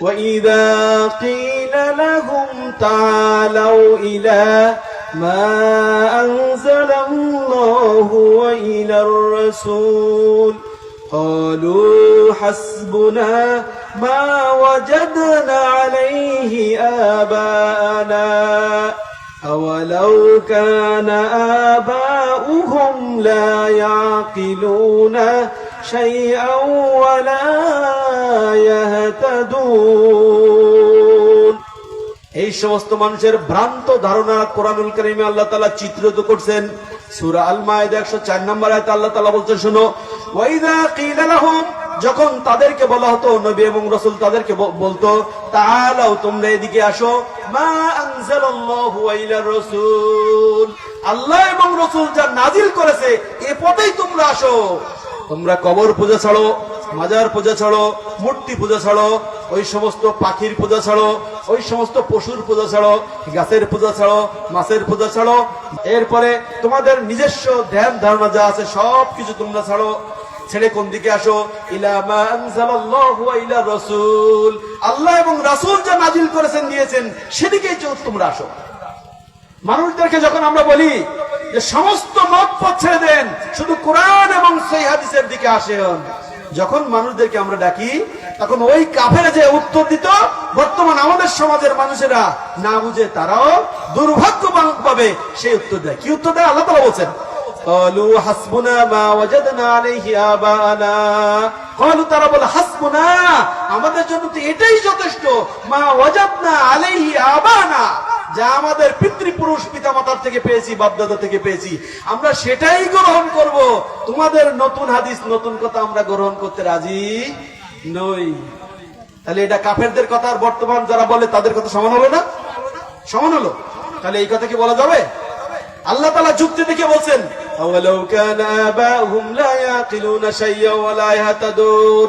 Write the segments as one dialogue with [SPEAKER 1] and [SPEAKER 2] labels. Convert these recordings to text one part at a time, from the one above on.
[SPEAKER 1] وإذا قيل لهم تعالوا إلى ما أنزل الله وإلى الرسول قالوا حسبنا ما وجدنا عليه آباءنا أولو كان آباؤهم لا يعقلون شيئا ولا يهتدون। এই সমস্ত মানুষের ভ্রান্ত ধারণা কোরআনুল কারীমে আল্লাহ তাআলা চিত্রিত করছেন। সূরা আল মায়েদা 104 নম্বর আয়াতে আল্লাহ তাআলা বলছেন, শোনো, ওয়াইদা কিলা লাহুম, যখন তাদেরকে বলা হতো, নবী এবং রাসূল তাদেরকে বলতো, তাআলাও, তোমরা এদিকে আসো, মা আনজালাল্লাহু ওয়া ইলার রাসূল, আল্লাহ এবং রাসূল যা নাজিল করেছে এ পথেই তোমরা আসো। তোমরা কবর পূজা ছাড়ো, মাজার পূজা ছাড়ো, মূর্তি পূজা ছাড়ো, ওই সমস্ত পাখির পূজা ছাড়ো, ওই সমস্ত পশুর পূজা ছাড়ো, গাছের পূজা ছাড়ো, মাছের পূজা ছাড়ো, এরপরে তোমাদের নিজস্ব ধ্যান ধারণা যা আছে সব কিছু তোমরা ছাড়ো। ছেড়ে কোন দিকে আসো? ইলা মা আনজালাল্লাহু ওয়া ইলা রাসূল, আল্লাহ এবং রাসূল যা নাজিল করেছেন দিয়েছেন সেদিকেই তোমরা আসো। মানুষদেরকে যখন আমরা বলি যে সমস্ত মত পথ ছেড়ে দেন, শুধু কোরআন এবং সহিহ হাদিসের দিকে আসেন, যখন মানুষদেরকে আমরা ডাকি তখন ওই কাফের যে উত্তর দিত, বর্তমান আমাদের সমাজের মানুষেরা না বুঝে তারাও দুর্ভাগ্যভাবে সেই উত্তর দেয়। কি উত্তর দেয়? আল্লাহ তাআলা বলেন, ক্বালু হাসবুনা মা ওয়াজাদনা আলাইহি আবানা, ক্বালু, তারা বলে, হাসবুনা, আমাদের জন্য তো এটাই যথেষ্ট, মা ওয়াজাদনা আলাইহি আবানা, যা আমাদের পিতৃপুরুষ পিতামাতার থেকে পেয়েছি, বাপদাদা থেকে পেয়েছি, আমরা সেটাই গ্রহণ করব। তোমাদের নতুন হাদিস, নতুন কথা আমরা গ্রহণ করতে রাজি নই। তাহলে এটা কাফেরদের কথা আর বর্তমান যারা বলে তাদের কথা সমান হলো না? সমান হলো। তাহলে এই কথা কি বলা যাবে? আল্লাহ তাআলা যুক্তি দেখে বলছেন, আওয়ালাউ কানা আবাহুম লা ইয়াকিলুনা শাইয়্যা ওয়া লা ইয়াহতাদুন।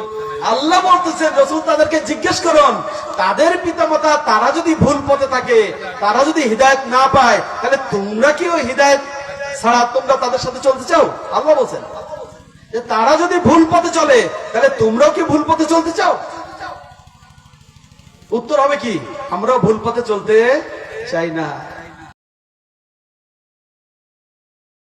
[SPEAKER 1] আল্লাহ বলতেছেন, রাসূল তাদেরকে জিজ্ঞেস করুন, তাদের পিতামাতা তারা যদি ভুল পথে থাকে, তারা যদি হিদায়াত না পায়, তাহলে তোমরা কি ওই হিদায়াত ছাড়া তোমরা তাদের সাথে চলতে চাও? আল্লাহ বলছেন যে তারা যদি ভুল পথে চলে, তাহলে তোমরাও কি ভুল পথে চলতে চাও? উত্তর হবে কি? আমরাও ভুল পথে চলতে চাই না।